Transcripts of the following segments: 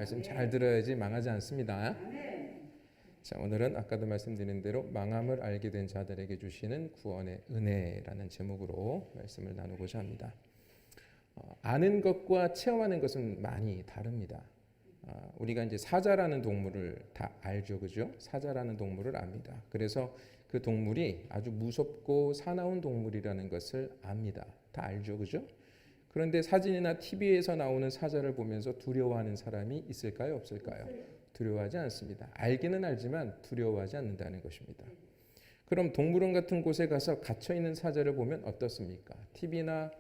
말씀 잘 들어야지 망하지 않습니다. 자, 오늘은 아까도 말씀드린 대로 망함을 알게 된 자들에게 주시는 구원의 은혜라는 제목으로 말씀을 나누고자 합니다. 아는 것과 체험하는 것은 많이 다릅니다. 우리가 이제 사자라는 동물을 다 알죠, 그죠? 사자라는 동물을 압니다. 그래서 그 동물이 아주 무섭고 사나운 동물이라는 것을 압니다. 다 알죠, 그죠? 그런데 사진이나 TV에서 나오는 사자를 보면서 두려워하는 사람이 있을까요, 없을까요? 두려워하지 않습니다. 알기는 알지만 두려워하지 않는다는 것입니다. 그럼 동물원 같은 곳에 가서 갇혀 있는 사자를 보면 어떻습니까? TV나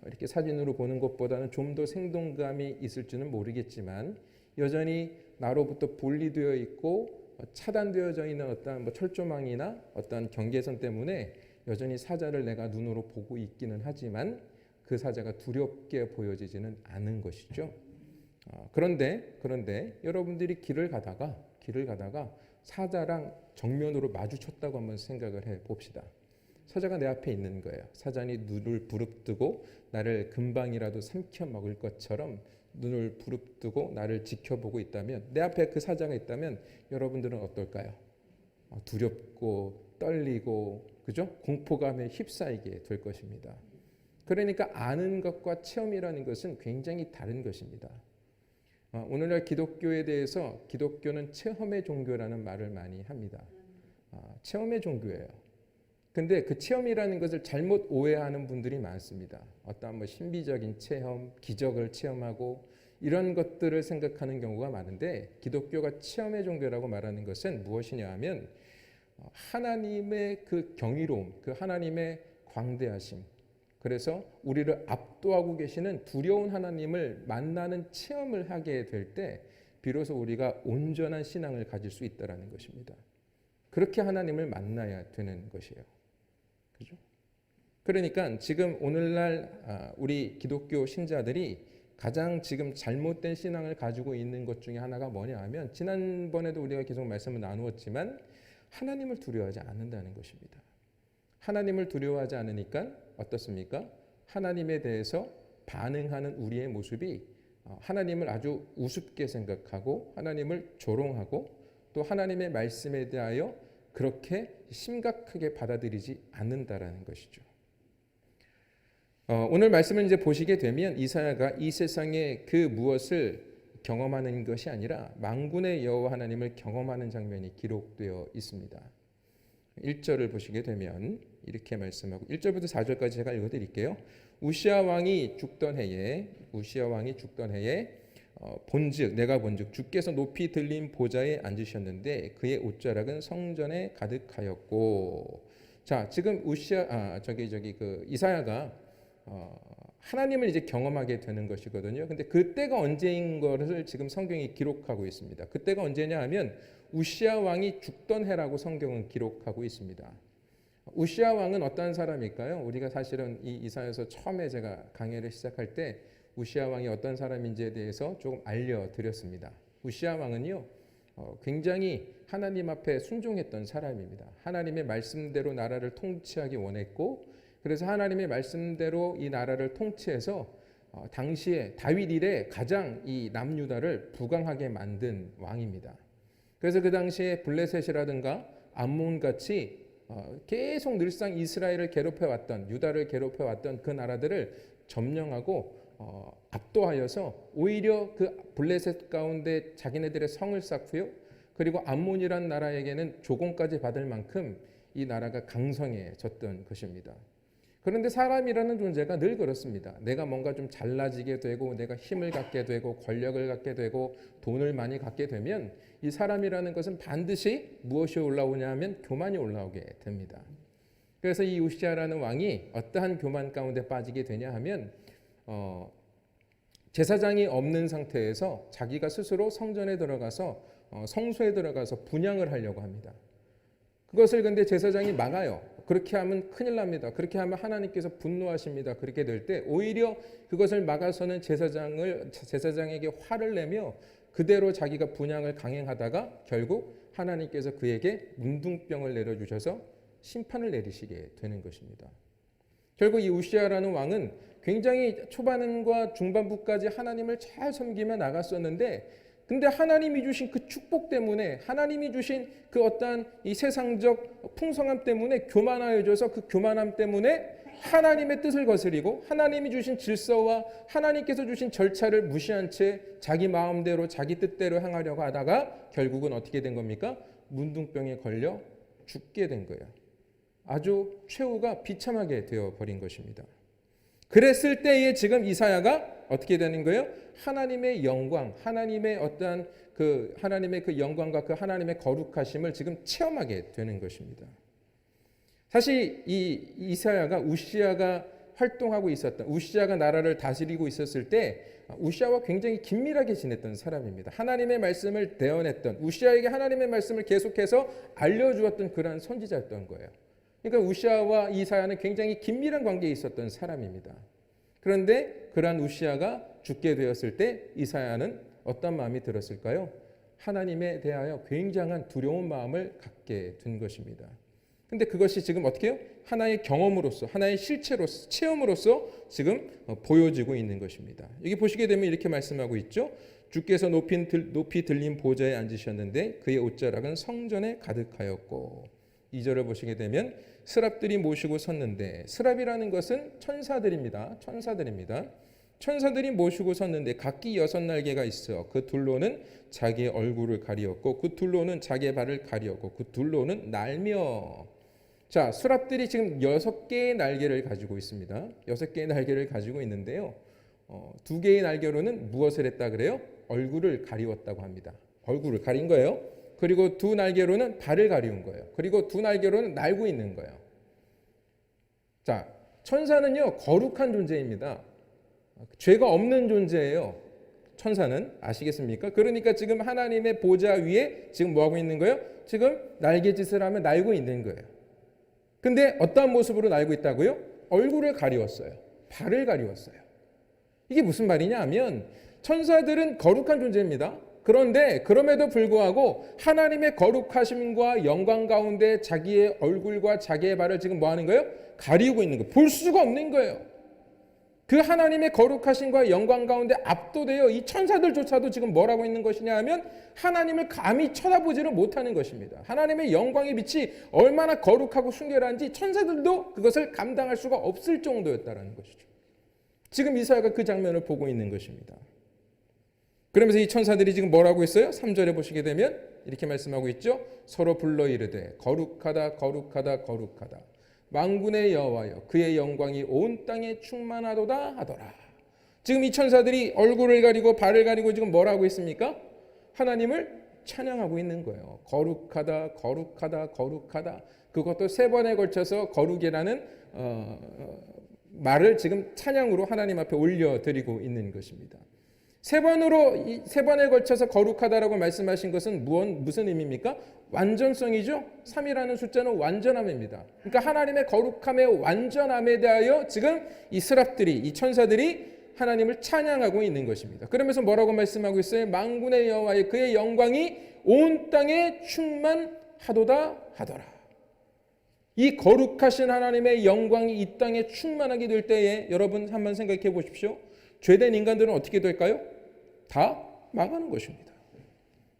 이렇게 사진으로 보는 것보다는 좀 더 생동감이 있을지는 모르겠지만 여전히 나로부터 분리되어 있고 차단되어져 있는 어떤 철조망이나 어떤 경계선 때문에 여전히 사자를 내가 눈으로 보고 있기는 하지만 그 사자가 두렵게 보여지지는 않은 것이죠. 그런데 여러분들이 길을 가다가 사자랑 정면으로 마주쳤다고 한번 생각을 해 봅시다. 사자가 내 앞에 있는 거예요. 사자니 눈을 부릅뜨고 나를 금방이라도 삼켜 먹을 것처럼 눈을 부릅뜨고 나를 지켜보고 있다면, 내 앞에 그 사자가 있다면 여러분들은 어떨까요? 두렵고 떨리고, 그죠? 공포감에 휩싸이게 될 것입니다. 그러니까 아는 것과 체험이라는 것은 굉장히 다른 것입니다. 오늘날 기독교에 대해서 기독교는 체험의 종교라는 말을 많이 합니다. 체험의 종교예요. 근데 그 체험이라는 것을 잘못 오해하는 분들이 많습니다. 어떤 신비적인 체험, 기적을 체험하고 이런 것들을 생각하는 경우가 많은데, 기독교가 체험의 종교라고 말하는 것은 무엇이냐 하면 하나님의 그 경이로움, 그 하나님의 광대하심, 그래서 우리를 압도하고 계시는 두려운 하나님을 만나는 체험을 하게 될 때 비로소 우리가 온전한 신앙을 가질 수 있다는 것입니다. 그렇게 하나님을 만나야 되는 것이에요. 그죠? 그러니까 지금 오늘날 우리 기독교 신자들이 가장 지금 잘못된 신앙을 가지고 있는 것 중에 하나가 뭐냐 하면, 지난번에도 우리가 계속 말씀을 나누었지만 하나님을 두려워하지 않는다는 것입니다. 하나님을 두려워하지 않으니까 어떻습니까? 하나님에 대해서 반응하는 우리의 모습이 하나님을 아주 우습게 생각하고 하나님을 조롱하고 또 하나님의 말씀에 대하여 그렇게 심각하게 받아들이지 않는다라는 것이죠. 오늘 말씀을 이제 보시게 되면 이사야가 이 세상의 그 무엇을 경험하는 것이 아니라 만군의 여호와 하나님을 경험하는 장면이 기록되어 있습니다. 1절을 보시게 되면 이렇게 말씀하고, 1절부터 4절까지 제가 읽어드릴게요. 우시아 왕이 죽던 해에 내가 본즉 주께서 높이 들린 보좌에 앉으셨는데 그의 옷자락은 성전에 가득하였고. 자, 지금 이사야가 하나님을 이제 경험하게 되는 것이거든요. 근데 그때가 언제인 것을 지금 성경이 기록하고 있습니다. 그때가 언제냐 하면 우시아 왕이 죽던 해라고 성경은 기록하고 있습니다. 우시아 왕은 어떤 사람일까요? 우리가 사실은 이 이사야서 처음에 제가 강의를 시작할 때 우시아 왕이 어떤 사람인지에 대해서 조금 알려드렸습니다. 우시아 왕은요, 굉장히 하나님 앞에 순종했던 사람입니다. 하나님의 말씀대로 나라를 통치하기 원했고, 그래서 하나님의 말씀대로 이 나라를 통치해서 당시에 다윗 이래 가장 이 남유다를 부강하게 만든 왕입니다. 그래서 그 당시에 블레셋이라든가 암몬같이 계속 늘상 이스라엘을 괴롭혀왔던, 유다를 괴롭혀왔던 그 나라들을 점령하고 압도하여서 오히려 그 블레셋 가운데 자기네들의 성을 쌓고요, 그리고 암몬이란 나라에게는 조공까지 받을 만큼 이 나라가 강성해졌던 것입니다. 그런데 사람이라는 존재가 늘 그렇습니다. 내가 뭔가 좀 잘나지게 되고 내가 힘을 갖게 되고 권력을 갖게 되고 돈을 많이 갖게 되면 이 사람이라는 것은 반드시 무엇이 올라오냐 하면 교만이 올라오게 됩니다. 그래서 이 우시아라는 왕이 어떠한 교만 가운데 빠지게 되냐 하면 제사장이 없는 상태에서 자기가 스스로 성전에 들어가서 성소에 들어가서 분향을 하려고 합니다. 그것을 근데 제사장이 막아요. 그렇게 하면 큰일 납니다. 그렇게 하면 하나님께서 분노하십니다. 그렇게 될 때 오히려 그것을 막아서는 제사장에게 화를 내며 그대로 자기가 분향을 강행하다가 결국 하나님께서 그에게 문둥병을 내려주셔서 심판을 내리시게 되는 것입니다. 결국 이 우시아라는 왕은 굉장히 초반과 중반부까지 하나님을 잘 섬기며 나갔었는데 근데 하나님이 주신 그 축복 때문에, 하나님이 주신 그 어떠한 이 세상적 풍성함 때문에 교만하여져서 그 교만함 때문에 하나님의 뜻을 거스리고 하나님이 주신 질서와 하나님께서 주신 절차를 무시한 채 자기 마음대로 자기 뜻대로 행하려고 하다가 결국은 어떻게 된 겁니까? 문둥병에 걸려 죽게 된 거예요. 아주 최후가 비참하게 되어버린 것입니다. 그랬을 때에 지금 이사야가 어떻게 되는 거예요? 하나님의 영광, 하나님의 어떠한 하나님의 그 영광과 그 하나님의 거룩하심을 지금 체험하게 되는 것입니다. 사실 이 이사야가 우시아가 활동하고 있었던, 우시아가 나라를 다스리고 있었을 때 우시아와 굉장히 긴밀하게 지냈던 사람입니다. 하나님의 말씀을 대언했던, 우시아에게 하나님의 말씀을 계속해서 알려주었던 그런 선지자였던 거예요. 그러니까 우시아와 이사야는 굉장히 긴밀한 관계에 있었던 사람입니다. 그런데 그러한 우시아가 죽게 되었을 때 이사야는 어떤 마음이 들었을까요? 하나님에 대하여 굉장한 두려운 마음을 갖게 된 것입니다. 근데 그것이 지금 어떻게 해요? 하나의 경험으로서, 하나의 실체로서, 체험으로서 지금 보여지고 있는 것입니다. 여기 보시게 되면 이렇게 말씀하고 있죠. 주께서 높이 들린 보좌에 앉으셨는데 그의 옷자락은 성전에 가득하였고, 2절을 보시게 되면 스랍들이 모시고 섰는데, 스랍이라는 것은 천사들입니다. 천사들이 모시고 섰는데 각기 6날개가 있어 그 둘로는 자기의 얼굴을 가리었고 그 둘로는 자기의 발을 가리었고 그 둘로는 날며. 자, 스랍들이 지금 6개의 날개를 가지고 있습니다. 6개의 날개를 가지고 있는데요. 2개의 날개로는 무엇을 했다 그래요? 얼굴을 가리웠다고 합니다. 얼굴을 가린 거예요. 그리고 2 날개로는 발을 가리운 거예요. 그리고 2 날개로는 날고 있는 거예요. 자, 천사는요, 거룩한 존재입니다. 죄가 없는 존재예요. 천사는. 아시겠습니까? 그러니까 지금 하나님의 보좌 위에 지금 뭐 하고 있는 거예요? 지금 날개짓을 하면 날고 있는 거예요. 근데 어떠한 모습으로 날고 있다고요? 얼굴을 가리웠어요. 발을 가리웠어요. 이게 무슨 말이냐 하면 천사들은 거룩한 존재입니다. 그런데 그럼에도 불구하고 하나님의 거룩하심과 영광 가운데 자기의 얼굴과 자기의 발을 지금 뭐 하는 거예요? 가리우고 있는 거예요. 볼 수가 없는 거예요. 그 하나님의 거룩하심과 영광 가운데 압도되어 이 천사들조차도 지금 뭐라고 있는 것이냐 하면 하나님을 감히 쳐다보지를 못하는 것입니다. 하나님의 영광의 빛이 얼마나 거룩하고 순결한지 천사들도 그것을 감당할 수가 없을 정도였다는 것이죠. 지금 이사야가 그 장면을 보고 있는 것입니다. 그러면서 이 천사들이 지금 뭐라고 했어요? 3절에 보시게 되면 이렇게 말씀하고 있죠. 서로 불러 이르되 거룩하다 거룩하다 거룩하다 만군의 여호와여 그의 영광이 온 땅에 충만하도다 하더라. 지금 이 천사들이 얼굴을 가리고 발을 가리고 지금 뭐라고 있습니까? 하나님을 찬양하고 있는 거예요. 거룩하다 거룩하다 거룩하다. 그것도 3번에 걸쳐서 거룩이라는 말을 지금 찬양으로 하나님 앞에 올려드리고 있는 것입니다. 3번에 걸쳐서 거룩하다라고 말씀하신 것은 무슨 의미입니까? 완전성이죠. 3이라는 숫자는 완전함입니다. 그러니까 하나님의 거룩함의 완전함에 대하여 지금 이 스랍들이, 이 천사들이 하나님을 찬양하고 있는 것입니다. 그러면서 뭐라고 말씀하고 있어요? 만군의 여호와의 그의 영광이 온 땅에 충만하도다 하더라. 이 거룩하신 하나님의 영광이 이 땅에 충만하게 될 때에 여러분 한번 생각해 보십시오. 죄된 인간들은 어떻게 될까요? 다 망하는 것입니다.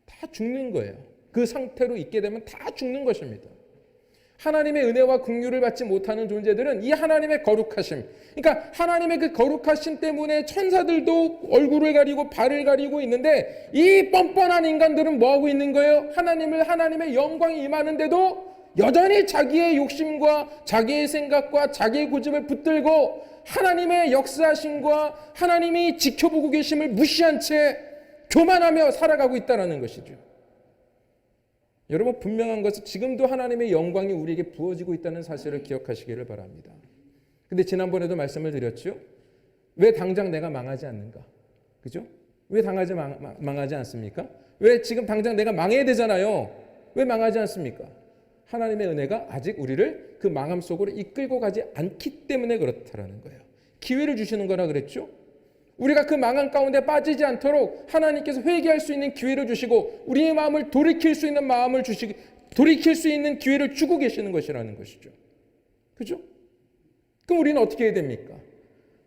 다 죽는 거예요. 그 상태로 있게 되면 다 죽는 것입니다. 하나님의 은혜와 긍휼을 받지 못하는 존재들은 이 하나님의 거룩하심, 그러니까 하나님의 그 거룩하심 때문에 천사들도 얼굴을 가리고 발을 가리고 있는데 이 뻔뻔한 인간들은 뭐하고 있는 거예요? 하나님의 영광이 임하는데도 여전히 자기의 욕심과 자기의 생각과 자기의 고집을 붙들고 하나님의 역사하심과 하나님이 지켜보고 계심을 무시한 채 교만하며 살아가고 있다는 것이죠. 여러분, 분명한 것은 지금도 하나님의 영광이 우리에게 부어지고 있다는 사실을 기억하시기를 바랍니다. 근데 지난번에도 말씀을 드렸죠. 왜 당장 내가 망하지 않는가? 그죠? 왜 망하지 않습니까? 왜 지금 당장 내가 망해야 되잖아요. 왜 망하지 않습니까? 하나님의 은혜가 아직 우리를 그 망함 속으로 이끌고 가지 않기 때문에 그렇다라는 거예요. 기회를 주시는 거라 그랬죠. 우리가 그 망함 가운데 빠지지 않도록 하나님께서 회개할 수 있는 기회를 주시고 우리의 마음을 돌이킬 수 있는 마음을 주시고 돌이킬 수 있는 기회를 주고 계시는 것이라는 것이죠. 그죠? 그럼 우리는 어떻게 해야 됩니까?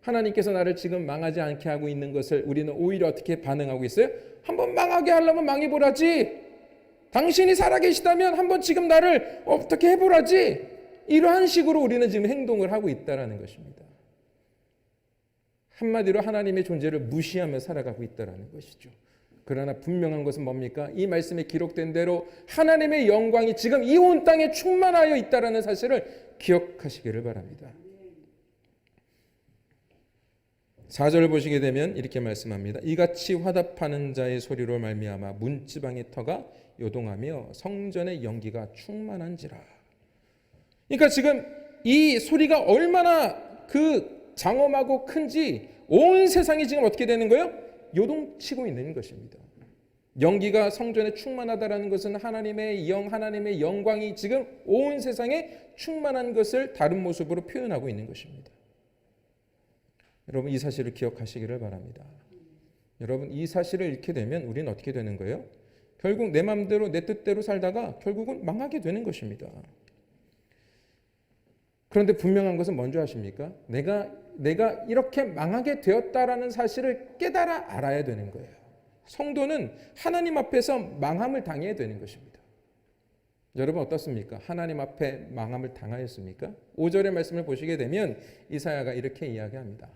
하나님께서 나를 지금 망하지 않게 하고 있는 것을 우리는 오히려 어떻게 반응하고 있어요? 한번 망하게 하려면 망해보라지. 당신이 살아계시다면 한번 지금 나를 어떻게 해보라지. 이러한 식으로 우리는 지금 행동을 하고 있다는 것입니다. 한마디로 하나님의 존재를 무시하며 살아가고 있다는 것이죠. 그러나 분명한 것은 뭡니까? 이 말씀에 기록된 대로 하나님의 영광이 지금 이 온 땅에 충만하여 있다는 사실을 기억하시기를 바랍니다. 4절을 보시게 되면 이렇게 말씀합니다. 이같이 화답하는 자의 소리로 말미암아 문지방의 터가 요동하며 성전의 연기가 충만한지라. 그러니까 지금 이 소리가 얼마나 그 장엄하고 큰지 온 세상이 지금 어떻게 되는 거예요? 요동치고 있는 것입니다. 연기가 성전에 충만하다라는 것은 하나님의 영, 하나님의 영광이 지금 온 세상에 충만한 것을 다른 모습으로 표현하고 있는 것입니다. 여러분 이 사실을 기억하시기를 바랍니다. 여러분 이 사실을 잃게 되면 우리는 어떻게 되는 거예요? 결국 내 마음대로 내 뜻대로 살다가 결국은 망하게 되는 것입니다. 그런데 분명한 것은 뭔지 아십니까? 내가 이렇게 망하게 되었다라는 사실을 깨달아 알아야 되는 거예요. 성도는 하나님 앞에서 망함을 당해야 되는 것입니다. 여러분 어떻습니까? 하나님 앞에 망함을 당하였습니까? 5절의 말씀을 보시게 되면 이사야가 이렇게 이야기합니다.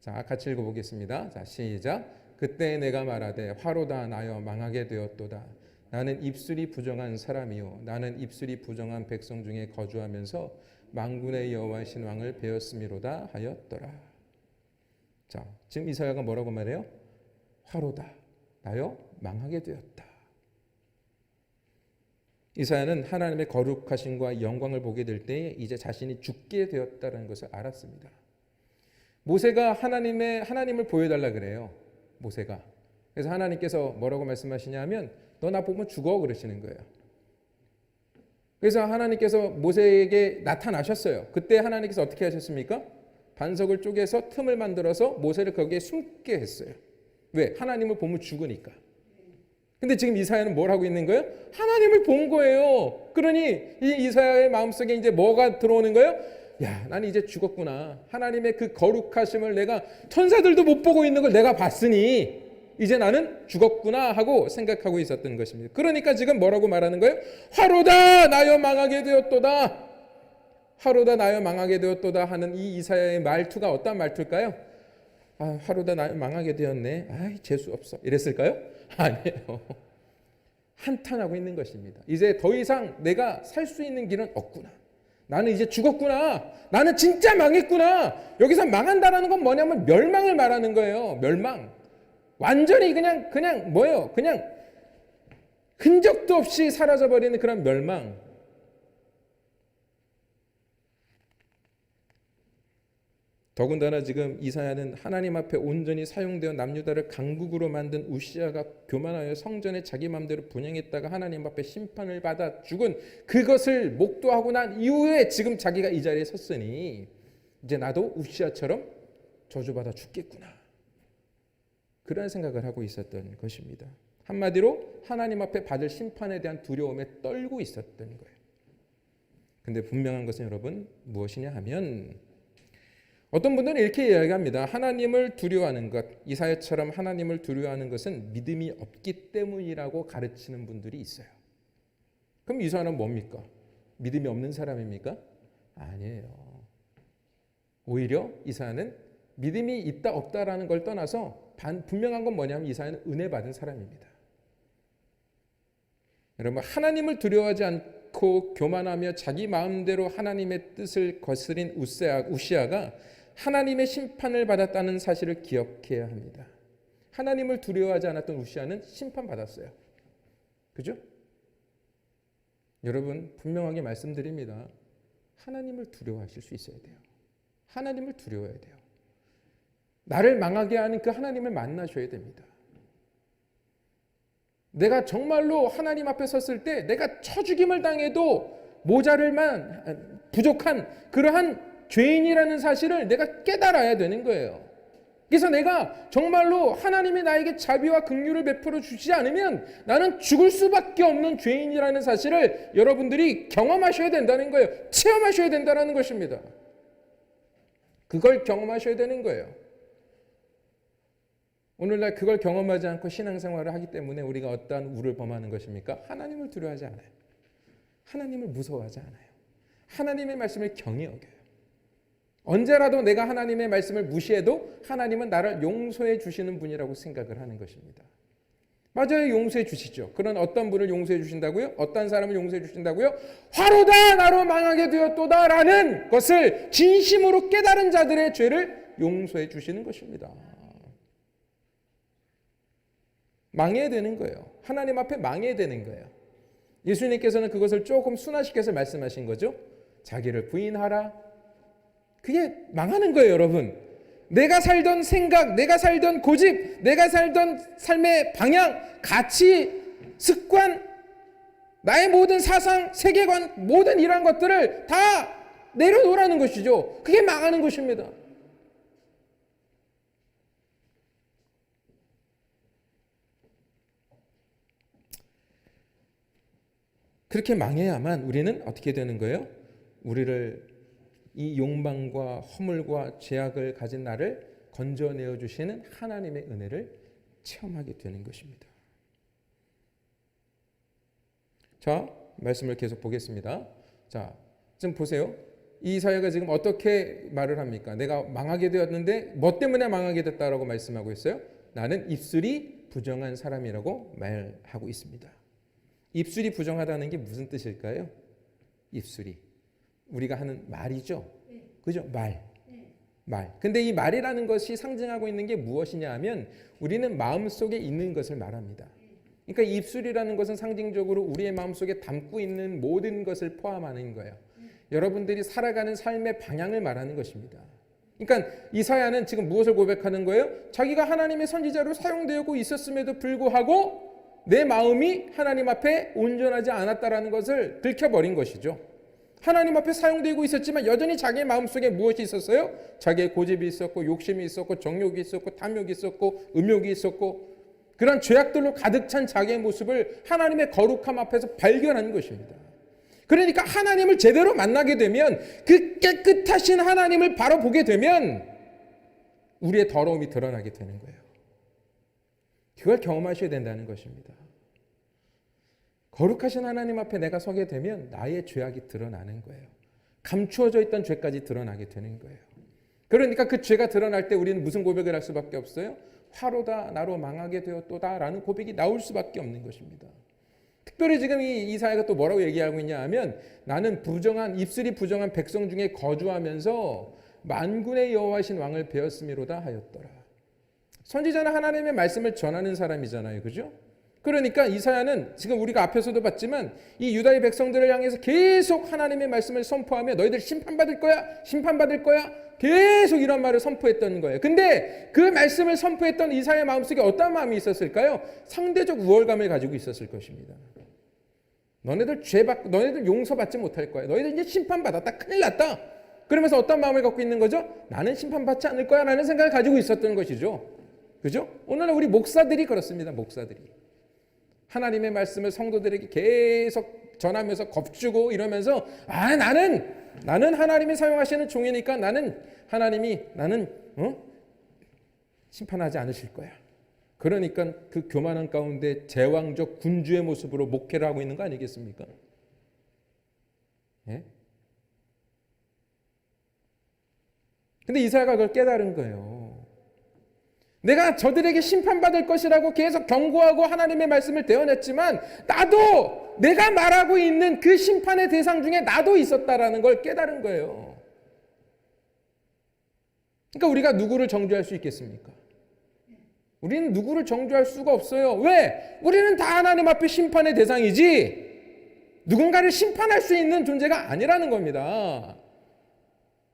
자, 같이 읽어보겠습니다. 자, 시작. 그때 내가 말하되 화로다 나여 망하게 되었도다. 나는 입술이 부정한 사람이요 나는 입술이 부정한 백성 중에 거주하면서 만군의 여호와신 왕을 배웠음이로다 하였더라. 자, 지금 이사야가 뭐라고 말해요? 화로다 나여 망하게 되었다. 이사야는 하나님의 거룩하심과 영광을 보게 될 때에 이제 자신이 죽게 되었다는 것을 알았습니다. 모세가 하나님을 보여달라 그래요. 모세가. 그래서 하나님께서 뭐라고 말씀하시냐면 너 나 보면 죽어 그러시는 거예요. 그래서 하나님께서 모세에게 나타나셨어요. 그때 하나님께서 어떻게 하셨습니까? 반석을 쪼개서 틈을 만들어서 모세를 거기에 숨게 했어요. 왜? 하나님을 보면 죽으니까. 근데 지금 이사야는 뭘 하고 있는 거예요? 하나님을 본 거예요. 그러니 이 이사야의 마음속에 이제 뭐가 들어오는 거예요? 야, 나는 이제 죽었구나. 하나님의 그 거룩하심을 내가 천사들도 못 보고 있는 걸 내가 봤으니 이제 나는 죽었구나 하고 생각하고 있었던 것입니다. 그러니까 지금 뭐라고 말하는 거예요? 화로다 나여 망하게 되었도다. 화로다 나여 망하게 되었도다 하는 이 이사야의 말투가 어떤 말투일까요? 아, 화로다 나여 망하게 되었네. 아이, 재수 없어. 이랬을까요? 아니에요. 한탄하고 있는 것입니다. 이제 더 이상 내가 살 수 있는 길은 없구나. 나는 이제 죽었구나. 나는 진짜 망했구나. 여기서 망한다라는 건 뭐냐면 멸망을 말하는 거예요. 멸망. 완전히 그냥 뭐예요? 그냥 흔적도 없이 사라져버리는 그런 멸망. 더군다나 지금 이사야는 하나님 앞에 온전히 사용되어 남유다를 강국으로 만든 우시아가 교만하여 성전에 자기 마음대로 분양했다가 하나님 앞에 심판을 받아 죽은 그것을 목도하고 난 이후에 지금 자기가 이 자리에 섰으니 이제 나도 우시아처럼 저주받아 죽겠구나. 그런 생각을 하고 있었던 것입니다. 한마디로 하나님 앞에 받을 심판에 대한 두려움에 떨고 있었던 거예요. 근데 분명한 것은 여러분 무엇이냐 하면 어떤 분들은 이렇게 이야기합니다. 하나님을 두려워하는 것, 이사야처럼 하나님을 두려워하는 것은 믿음이 없기 때문이라고 가르치는 분들이 있어요. 그럼 이 사람은 뭡니까? 믿음이 없는 사람입니까? 아니에요. 오히려 이사야는 믿음이 있다 없다라는 걸 떠나서 분명한 건 뭐냐면 이사야는 은혜 받은 사람입니다. 여러분 하나님을 두려워하지 않고 교만하며 자기 마음대로 하나님의 뜻을 거스린 우시아가 하나님의 심판을 받았다는 사실을 기억해야 합니다. 하나님을 두려워하지 않았던 우시아는 심판받았어요. 그죠? 여러분 분명하게 말씀드립니다. 하나님을 두려워하실 수 있어야 돼요. 하나님을 두려워해야 돼요. 나를 망하게 하는 그 하나님을 만나셔야 됩니다. 내가 정말로 하나님 앞에 섰을 때 내가 쳐죽임을 당해도 모자를만 부족한 그러한 죄인이라는 사실을 내가 깨달아야 되는 거예요. 그래서 내가 정말로 하나님이 나에게 자비와 긍휼을 베풀어 주시지 않으면 나는 죽을 수밖에 없는 죄인이라는 사실을 여러분들이 경험하셔야 된다는 거예요. 체험하셔야 된다는 것입니다. 그걸 경험하셔야 되는 거예요. 오늘날 그걸 경험하지 않고 신앙생활을 하기 때문에 우리가 어떠한 우를 범하는 것입니까? 하나님을 두려워하지 않아요. 하나님을 무서워하지 않아요. 하나님의 말씀을 경히 여겨요. 언제라도 내가 하나님의 말씀을 무시해도 하나님은 나를 용서해 주시는 분이라고 생각을 하는 것입니다. 맞아요. 용서해 주시죠. 그런 어떤 분을 용서해 주신다고요? 어떤 사람을 용서해 주신다고요? 화로다 나로 망하게 되었도다 라는 것을 진심으로 깨달은 자들의 죄를 용서해 주시는 것입니다. 망해야 되는 거예요. 하나님 앞에 망해야 되는 거예요. 예수님께서는 그것을 조금 순화시켜서 말씀하신 거죠. 자기를 부인하라. 그게 망하는 거예요, 여러분. 내가 살던 생각, 내가 살던 고집, 내가 살던 삶의 방향, 가치, 습관, 나의 모든 사상, 세계관, 모든 이러한 것들을 다 내려놓으라는 것이죠. 그게 망하는 것입니다. 그렇게 망해야만 우리는 어떻게 되는 거예요? 우리를 이 욕망과 허물과 죄악을 가진 나를 건져내어 주시는 하나님의 은혜를 체험하게 되는 것입니다. 자, 말씀을 계속 보겠습니다. 자, 지금 보세요. 이 이사야가 지금 어떻게 말을 합니까? 내가 망하게 되었는데 뭐 때문에 망하게 됐다라고 말씀하고 있어요? 나는 입술이 부정한 사람이라고 말하고 있습니다. 입술이 부정하다는 게 무슨 뜻일까요? 입술이 우리가 하는 말이죠. 그죠? 말. 근데 이 말이라는 것이 상징하고 있는 게 무엇이냐 하면 우리는 마음속에 있는 것을 말합니다. 그러니까 입술이라는 것은 상징적으로 우리의 마음속에 담고 있는 모든 것을 포함하는 거예요. 여러분들이 살아가는 삶의 방향을 말하는 것입니다. 그러니까 이사야는 지금 무엇을 고백하는 거예요? 자기가 하나님의 선지자로 사용되고 있었음에도 불구하고 내 마음이 하나님 앞에 온전하지 않았다라는 것을 들켜버린 것이죠. 하나님 앞에 사용되고 있었지만 여전히 자기의 마음속에 무엇이 있었어요? 자기의 고집이 있었고 욕심이 있었고 정욕이 있었고 탐욕이 있었고 음욕이 있었고 그런 죄악들로 가득 찬 자기의 모습을 하나님의 거룩함 앞에서 발견한 것입니다. 그러니까 하나님을 제대로 만나게 되면 그 깨끗하신 하나님을 바로 보게 되면 우리의 더러움이 드러나게 되는 거예요. 그걸 경험하셔야 된다는 것입니다. 거룩하신 하나님 앞에 내가 서게 되면 나의 죄악이 드러나는 거예요. 감추어져 있던 죄까지 드러나게 되는 거예요. 그러니까 그 죄가 드러날 때 우리는 무슨 고백을 할 수밖에 없어요? 화로다 나로 망하게 되었도다 라는 고백이 나올 수밖에 없는 것입니다. 특별히 지금 이 이사야가 또 뭐라고 얘기하고 있냐 하면 나는 입술이 부정한 백성 중에 거주하면서 만군의 여호와신 왕을 배웠음이로다 하였더라. 선지자는 하나님의 말씀을 전하는 사람이잖아요. 그죠? 그러니까 이사야는 지금 우리가 앞에서도 봤지만 이 유다의 백성들을 향해서 계속 하나님의 말씀을 선포하며 너희들 심판받을 거야. 심판받을 거야. 계속 이런 말을 선포했던 거예요. 근데 그 말씀을 선포했던 이사야의 마음속에 어떤 마음이 있었을까요? 상대적 우월감을 가지고 있었을 것입니다. 너네들 용서받지 못할 거야. 너희들 이제 심판받았다. 큰일 났다. 그러면서 어떤 마음을 갖고 있는 거죠? 나는 심판받지 않을 거야 라는 생각을 가지고 있었던 것이죠. 그죠? 오늘날 우리 목사들이 그렇습니다. 목사들이. 하나님의 말씀을 성도들에게 계속 전하면서 겁주고 이러면서 나는 하나님이 사용하시는 종이니까 나는 심판하지 않으실 거야. 그러니까 그 교만한 가운데 제왕적 군주의 모습으로 목회를 하고 있는 거 아니겠습니까? 예? 근데 이사야가 그걸 깨달은 거예요. 내가 저들에게 심판받을 것이라고 계속 경고하고 하나님의 말씀을 대언했지만 나도 내가 말하고 있는 그 심판의 대상 중에 나도 있었다라는 걸 깨달은 거예요. 그러니까 우리가 누구를 정죄할 수 있겠습니까? 우리는 누구를 정죄할 수가 없어요. 왜? 우리는 다 하나님 앞에 심판의 대상이지 누군가를 심판할 수 있는 존재가 아니라는 겁니다.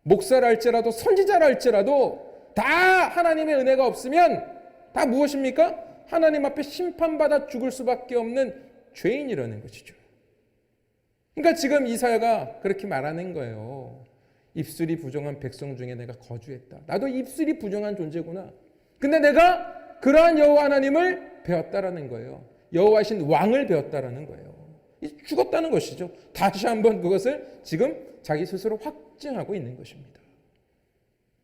목사라 할지라도 선지자라 할지라도 다 하나님의 은혜가 없으면 다 무엇입니까? 하나님 앞에 심판받아 죽을 수밖에 없는 죄인이라는 것이죠. 그러니까 지금 이사야가 그렇게 말하는 거예요. 입술이 부정한 백성 중에 내가 거주했다. 나도 입술이 부정한 존재구나. 근데 내가 그러한 여호와 하나님을 배웠다라는 거예요. 여호와신 왕을 배웠다라는 거예요. 죽었다는 것이죠. 다시 한번 그것을 지금 자기 스스로 확증하고 있는 것입니다.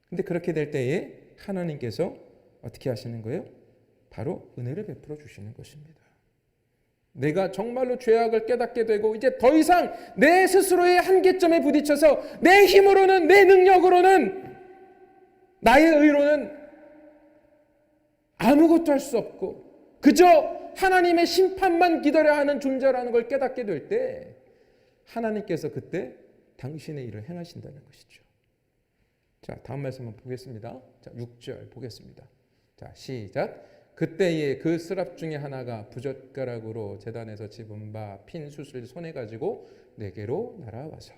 근데 그렇게 될 때에 하나님께서 어떻게 하시는 거예요? 바로 은혜를 베풀어 주시는 것입니다. 내가 정말로 죄악을 깨닫게 되고 이제 더 이상 내 스스로의 한계점에 부딪혀서 내 힘으로는, 내 능력으로는, 나의 의로는 아무것도 할 수 없고 그저 하나님의 심판만 기다려야 하는 존재라는 걸 깨닫게 될 때 하나님께서 그때 당신의 일을 행하신다는 것이죠. 자, 다음 말씀 한번 보겠습니다. 자, 6절 보겠습니다. 자, 시작. 그때에 그 스랍 중에 하나가 부젓가락으로 제단에서 집은 바 핀 숯을 손에 가지고 내게로 날아와서.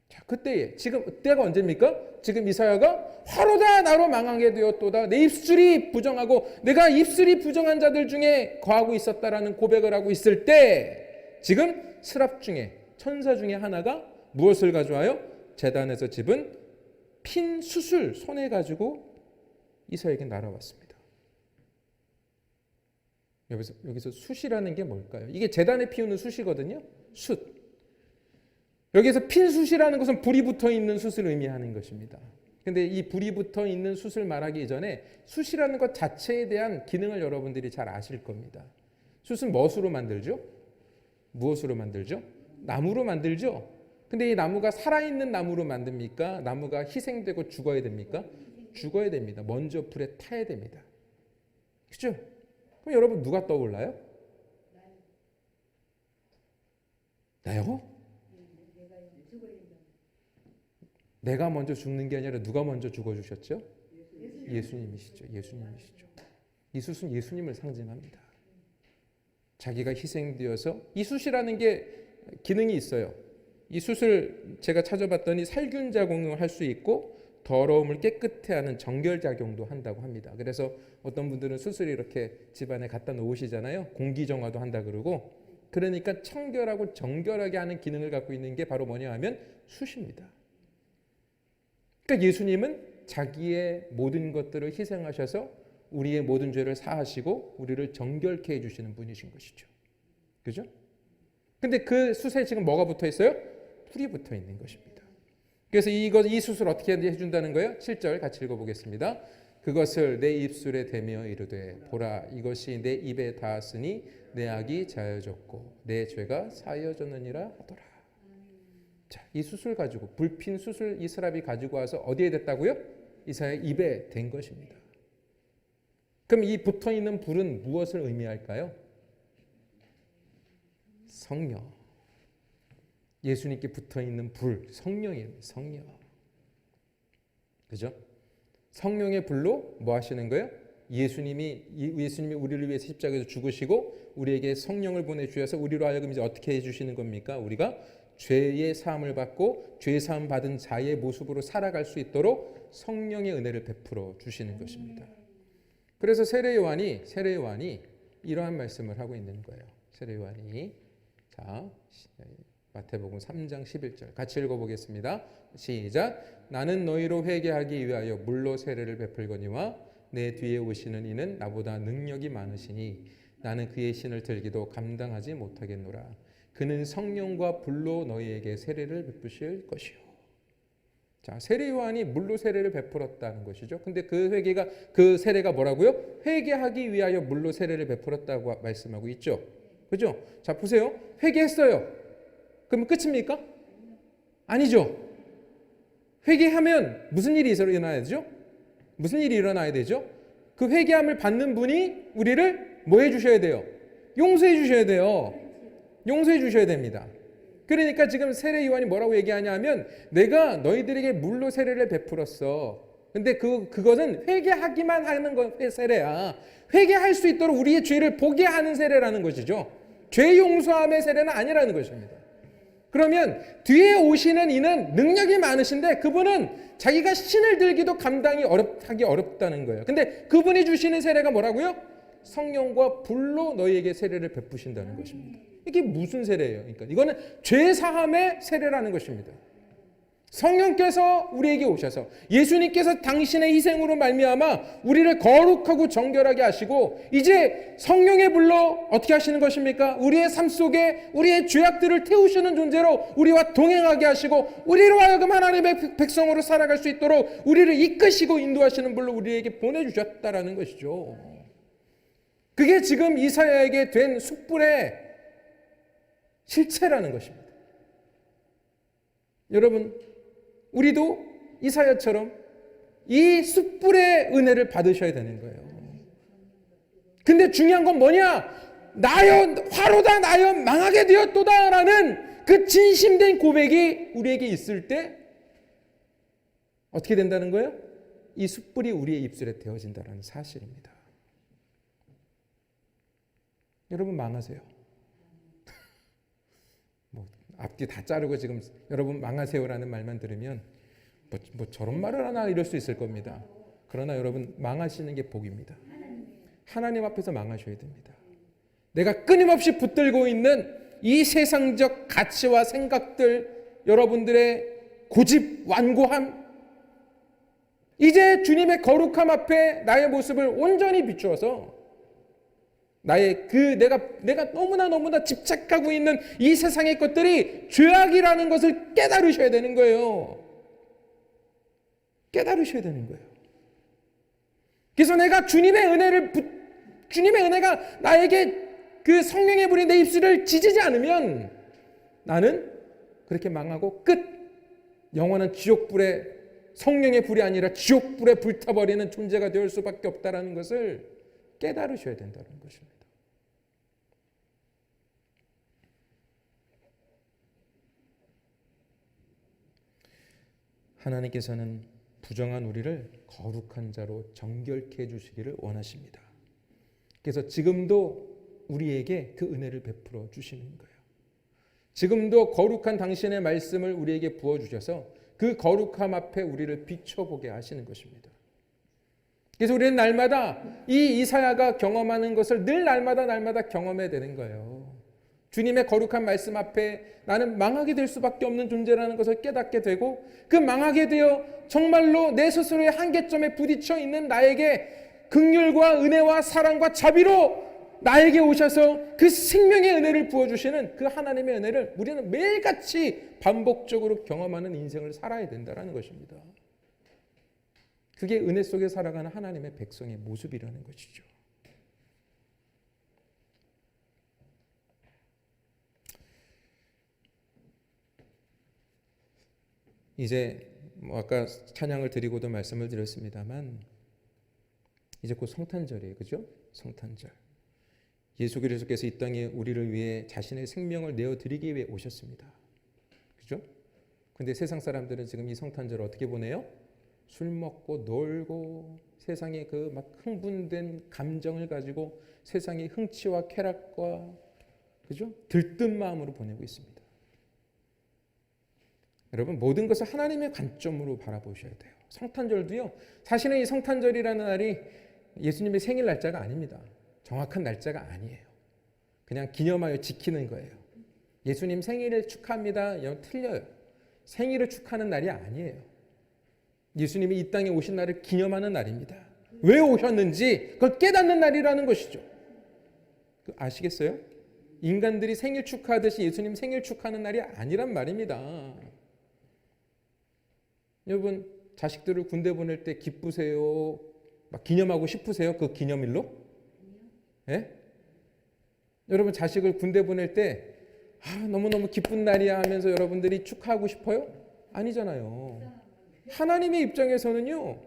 자, 그때에, 지금 때가 언제입니까? 지금 이사야가 화로다 나로 망하게 되었도다. 내 입술이 부정하고 내가 입술이 부정한 자들 중에 거하고 있었다라는 고백을 하고 있을 때 지금 스랍 중에 천사 중에 하나가 무엇을 가져와요? 제단에서 집은 핀 숯을 손에 가지고 이사야에게 날아왔습니다. 여기서 숯이라는 게 뭘까요? 이게 제단에 피우는 숯이거든요. 숯. 여기서 핀 숯이라는 것은 불이 붙어 있는 숯을 의미하는 것입니다. 근데 이 불이 붙어 있는 숯을 말하기 이전에 숯이라는 것 자체에 대한 기능을 여러분들이 잘 아실 겁니다. 숯은 무엇으로 만들죠? 무엇으로 만들죠? 나무로 만들죠. 근데 이 나무가 살아있는 나무로 만듭니까? 나무가 희생되고 죽어야 됩니까? 죽어야 됩니다. 먼저 불에 타야 됩니다. 그죠? 그럼 여러분 누가 떠올라요? 나요? 내가 먼저 죽는 게 아니라 누가 먼저 죽어주셨죠? 예수님이시죠. 예수님이시죠. 이 숯은 예수님을 상징합니다. 자기가 희생되어서 이 숯이라는 게 기능이 있어요. 이 숯을 제가 찾아봤더니 살균 작용을 할 수 있고 더러움을 깨끗해 하는 정결 작용도 한다고 합니다. 그래서 어떤 분들은 숯을 이렇게 집안에 갖다 놓으시잖아요. 공기 정화도 한다 그러고. 그러니까 청결하고 정결하게 하는 기능을 갖고 있는 게 바로 뭐냐 하면 숯입니다. 그러니까 예수님은 자기의 모든 것들을 희생하셔서 우리의 모든 죄를 사하시고 우리를 정결케 해주시는 분이신 것이죠. 그죠? 근데 그 숯에 지금 뭐가 붙어 있어요? 불이 붙어 있는 것입니다. 그래서 이 숯을 어떻게 해준다는 거예요? 7절 같이 읽어보겠습니다. 그것을 내 입술에 대며 이르되 보라 이것이 내 입에 닿았으니 내 악이 자여졌고 내 죄가 사여졌느니라 하더라. 자, 이 숯을 가지고 불핀 숯을 이 스랍이 가지고 와서 어디에 됐다고요? 이사야의 입에 댄 것입니다. 그럼 이 붙어 있는 불은 무엇을 의미할까요? 성령. 예수님께 붙어 있는 불, 성령이에요. 성령. 그죠? 성령의 불로 뭐 하시는 거예요? 예수님이 우리를 위해서 십자가에서 죽으시고 우리에게 성령을 보내주셔서 우리로 하여금 이제 어떻게 해주시는 겁니까? 우리가 죄의 사함을 받고 죄 사함 받은 자의 모습으로 살아갈 수 있도록 성령의 은혜를 베풀어 주시는 것입니다. 그래서 세례 요한이 이러한 말씀을 하고 있는 거예요. 세례 요한이 자 마태복음 3장 11절 같이 읽어보겠습니다. 시작. 나는 너희로 회개하기 위하여 물로 세례를 베풀거니와 내 뒤에 오시는 이는 나보다 능력이 많으시니 나는 그의 신을 들기도 감당하지 못하겠노라. 그는 성령과 불로 너희에게 세례를 베푸실 것이요. 자, 세례 요한이 물로 세례를 베풀었다는 것이죠. 근데 그 세례가 뭐라고요? 회개하기 위하여 물로 세례를 베풀었다고 말씀하고 있죠. 그죠? 자, 보세요. 회개했어요. 그럼 끝입니까? 아니죠. 회개하면 무슨 일이 일어나야 되죠? 무슨 일이 일어나야 되죠? 그 회개함을 받는 분이 우리를 뭐 해주셔야 돼요? 용서해 주셔야 돼요. 용서해 주셔야 됩니다. 그러니까 지금 세례 요한이 뭐라고 얘기하냐 하면 내가 너희들에게 물로 세례를 베풀었어. 근데 그것은 회개하기만 하는 것 세례야. 회개할 수 있도록 우리의 죄를 보게 하는 세례라는 것이죠. 죄 용서함의 세례는 아니라는 것입니다. 그러면 뒤에 오시는 이는 능력이 많으신데 그분은 자기가 신을 들기도 감당이 하기 어렵다는 거예요. 근데 그분이 주시는 세례가 뭐라고요? 성령과 불로 너희에게 세례를 베푸신다는 것입니다. 이게 무슨 세례예요? 그러니까 이거는 죄 사함의 세례라는 것입니다. 성령께서 우리에게 오셔서 예수님께서 당신의 희생으로 말미암아 우리를 거룩하고 정결하게 하시고 이제 성령의 불로 어떻게 하시는 것입니까? 우리의 삶 속에 우리의 죄악들을 태우시는 존재로 우리와 동행하게 하시고 우리로 하여금 하나님의 백성으로 살아갈 수 있도록 우리를 이끄시고 인도하시는 불로 우리에게 보내주셨다라는 것이죠. 그게 지금 이사야에게 된 숯불의 실체라는 것입니다. 여러분, 우리도 이사야처럼 이 숯불의 은혜를 받으셔야 되는 거예요. 근데 중요한 건 뭐냐? 나여 화로다 나여 망하게 되었도다 라는 그 진심된 고백이 우리에게 있을 때 어떻게 된다는 거예요? 이 숯불이 우리의 입술에 데워진다는 사실입니다. 여러분 망하세요. 앞뒤 다 자르고 지금 여러분 망하세요라는 말만 들으면 뭐 저런 말을 하나 이럴 수 있을 겁니다. 그러나 여러분 망하시는 게 복입니다. 하나님 앞에서 망하셔야 됩니다. 내가 끊임없이 붙들고 있는 이 세상적 가치와 생각들, 여러분들의 고집, 완고함, 이제 주님의 거룩함 앞에 나의 모습을 온전히 비추어서 나의 내가 너무나 집착하고 있는 이 세상의 것들이 죄악이라는 것을 깨달으셔야 되는 거예요. 깨달으셔야 되는 거예요. 그래서 내가 주님의 은혜가 나에게 그 성령의 불이 내 입술을 지지지 않으면 나는 그렇게 망하고 끝, 영원한 지옥불에, 성령의 불이 아니라 지옥불에 불타버리는 존재가 될 수밖에 없다는 것을 깨달으셔야 된다는 것입니다. 하나님께서는 부정한 우리를 거룩한 자로 정결케 해주시기를 원하십니다. 그래서 지금도 우리에게 그 은혜를 베풀어 주시는 거예요. 지금도 거룩한 당신의 말씀을 우리에게 부어주셔서 그 거룩함 앞에 우리를 비춰보게 하시는 것입니다. 그래서 우리는 날마다 이 이사야가 경험하는 것을 늘 날마다 경험해야 되는 거예요. 주님의 거룩한 말씀 앞에 나는 망하게 될 수밖에 없는 존재라는 것을 깨닫게 되고, 그 망하게 되어 정말로 내 스스로의 한계점에 부딪혀 있는 나에게 긍휼과 은혜와 사랑과 자비로 나에게 오셔서 그 생명의 은혜를 부어주시는 그 하나님의 은혜를 우리는 매일같이 반복적으로 경험하는 인생을 살아야 된다는 것입니다. 그게 은혜 속에 살아가는 하나님의 백성의 모습이라는 것이죠. 이제 아까 찬양을 드리고도 말씀을 드렸습니다만 이제 곧 성탄절이에요. 그죠? 성탄절. 예수 그리스도께서 이 땅에 우리를 위해 자신의 생명을 내어드리기 위해 오셨습니다. 그죠? 근데 세상 사람들은 지금 이 성탄절을 어떻게 보내요? 술 먹고 놀고 세상에 그 막 흥분된 감정을 가지고 세상의 흥취와 쾌락과 그죠? 들뜬 마음으로 보내고 있습니다. 여러분, 모든 것을 하나님의 관점으로 바라보셔야 돼요. 성탄절도요, 사실은 이 성탄절이라는 날이 예수님의 생일 날짜가 아닙니다. 정확한 날짜가 아니에요. 그냥 기념하여 지키는 거예요. 예수님 생일을 축하합니다. 틀려요. 생일을 축하하는 날이 아니에요. 예수님이 이 땅에 오신 날을 기념하는 날입니다. 왜 오셨는지 그걸 깨닫는 날이라는 것이죠. 아시겠어요? 인간들이 생일 축하하듯이 예수님 생일 축하하는 날이 아니란 말입니다. 여러분, 자식들을 군대 보낼 때 기쁘세요? 막 기념하고 싶으세요? 그 기념일로? 예? 여러분, 자식을 군대 보낼 때 너무너무 기쁜 날이야 하면서 여러분들이 축하하고 싶어요? 아니잖아요. 하나님의 입장에서는요,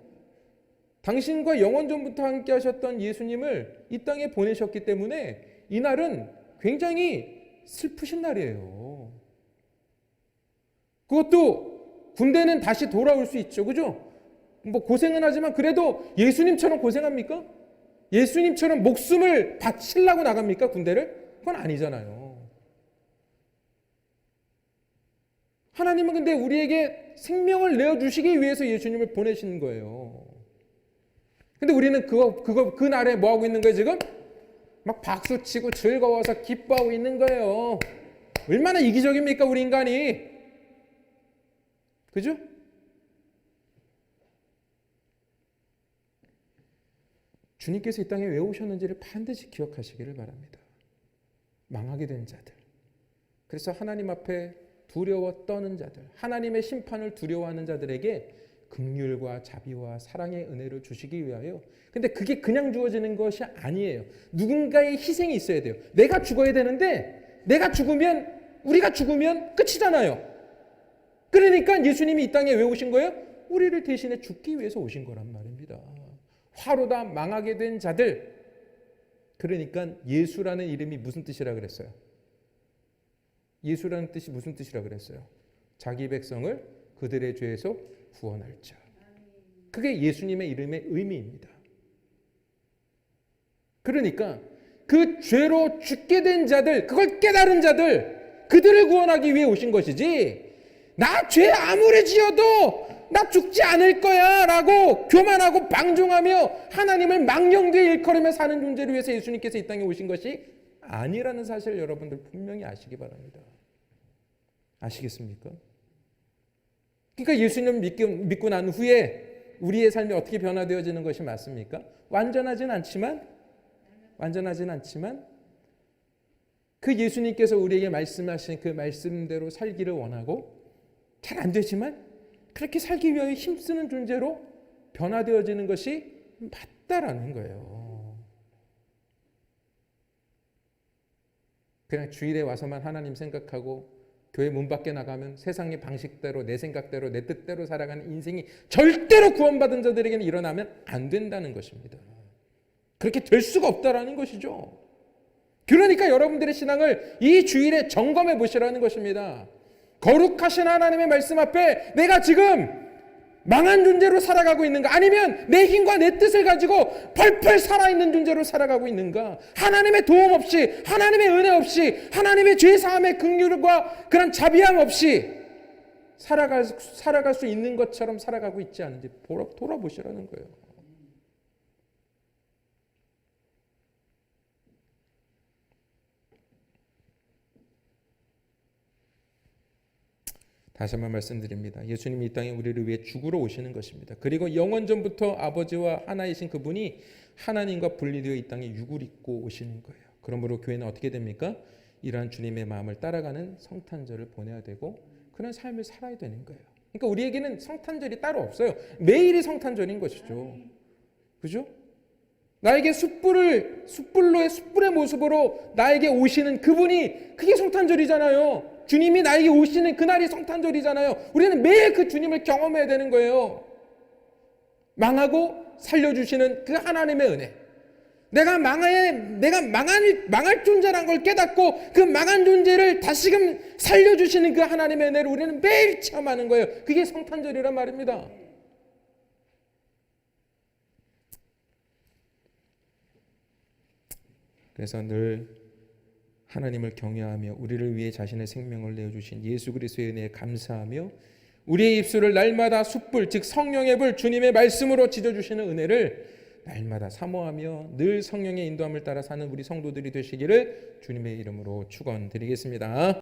당신과 영원전부터 함께 하셨던 예수님을 이 땅에 보내셨기 때문에 이 날은 굉장히 슬프신 날이에요. 그것도 군대는 다시 돌아올 수 있죠. 그죠? 뭐 고생은 하지만 그래도 예수님처럼 고생합니까? 예수님처럼 목숨을 바치려고 나갑니까? 군대를? 그건 아니잖아요. 하나님은 근데 우리에게 생명을 내어주시기 위해서 예수님을 보내신 거예요. 근데 우리는 그 날에 뭐 하고 있는 거예요, 지금? 막 박수치고 즐거워서 기뻐하고 있는 거예요. 얼마나 이기적입니까, 우리 인간이? 그죠? 주님께서 이 땅에 왜 오셨는지를 반드시 기억하시기를 바랍니다. 망하게 된 자들, 그래서 하나님 앞에 두려워 떠는 자들, 하나님의 심판을 두려워하는 자들에게 긍휼과 자비와 사랑의 은혜를 주시기 위하여. 근데 그게 그냥 주어지는 것이 아니에요. 누군가의 희생이 있어야 돼요. 내가 죽어야 되는데 우리가 죽으면 끝이잖아요. 그러니까 예수님이 이 땅에 왜 오신 거예요? 우리를 대신해 죽기 위해서 오신 거란 말입니다. 화로다 망하게 된 자들. 그러니까 예수라는 이름이 무슨 뜻이라 그랬어요? 예수라는 뜻이 무슨 뜻이라 그랬어요? 자기 백성을 그들의 죄에서 구원할 자. 그게 예수님의 이름의 의미입니다. 그러니까 그 죄로 죽게 된 자들, 그걸 깨달은 자들, 그들을 구원하기 위해 오신 것이지, 나 죄 아무리 지어도 나 죽지 않을 거야 라고 교만하고 방종하며 하나님을 망령되이 일컬으며 사는 존재를 위해서 예수님께서 이 땅에 오신 것이 아니라는 사실을 여러분들 분명히 아시기 바랍니다. 아시겠습니까? 그러니까 예수님을 믿고 난 후에 우리의 삶이 어떻게 변화되어지는 것이 맞습니까? 완전하진 않지만 그 예수님께서 우리에게 말씀하신 그 말씀대로 살기를 원하고, 잘 안 되지만 그렇게 살기 위하여 힘쓰는 존재로 변화되어지는 것이 맞다라는 거예요. 그냥 주일에 와서만 하나님 생각하고 교회 문 밖에 나가면 세상의 방식대로 내 생각대로 내 뜻대로 살아가는 인생이 절대로 구원받은 자들에게는 일어나면 안 된다는 것입니다. 그렇게 될 수가 없다라는 것이죠. 그러니까 여러분들의 신앙을 이 주일에 점검해 보시라는 것입니다. 거룩하신 하나님의 말씀 앞에 내가 지금 망한 존재로 살아가고 있는가, 아니면 내 힘과 내 뜻을 가지고 펄펄 살아있는 존재로 살아가고 있는가, 하나님의 도움 없이, 하나님의 은혜 없이, 하나님의 죄사함의 긍휼과 그런 자비함 없이 살아갈 수 있는 것처럼 살아가고 있지 않은지 돌아보시라는 거예요. 다시 한번 말씀드립니다. 예수님이 이 땅에 우리를 위해 죽으러 오시는 것입니다. 그리고 영원전부터 아버지와 하나이신 그분이 하나님과 분리되어 이 땅에 육을 입고 오시는 거예요. 그러므로 교회는 어떻게 됩니까? 이러한 주님의 마음을 따라가는 성탄절을 보내야 되고 그런 삶을 살아야 되는 거예요. 그러니까 우리에게는 성탄절이 따로 없어요. 매일이 성탄절인 것이죠. 그죠? 나에게 숯불의 모습으로 나에게 오시는 그분이, 그게 성탄절이잖아요. 주님이 나에게 오시는 그날이 성탄절이잖아요. 우리는 매일 그 주님을 경험해야 되는 거예요. 망하고 살려주시는 그 하나님의 은혜. 내가 망할 존재란 걸 깨닫고 그 망한 존재를 다시금 살려주시는 그 하나님의 은혜를 우리는 매일 체험하는 거예요. 그게 성탄절이란 말입니다. 그래서 늘 하나님을 경외하며 우리를 위해 자신의 생명을 내어주신 예수 그리스도의 은혜에 감사하며 우리의 입술을 날마다 숯불, 즉 성령의 불, 주님의 말씀으로 지져주시는 은혜를 날마다 사모하며 늘 성령의 인도함을 따라 사는 우리 성도들이 되시기를 주님의 이름으로 축원드리겠습니다.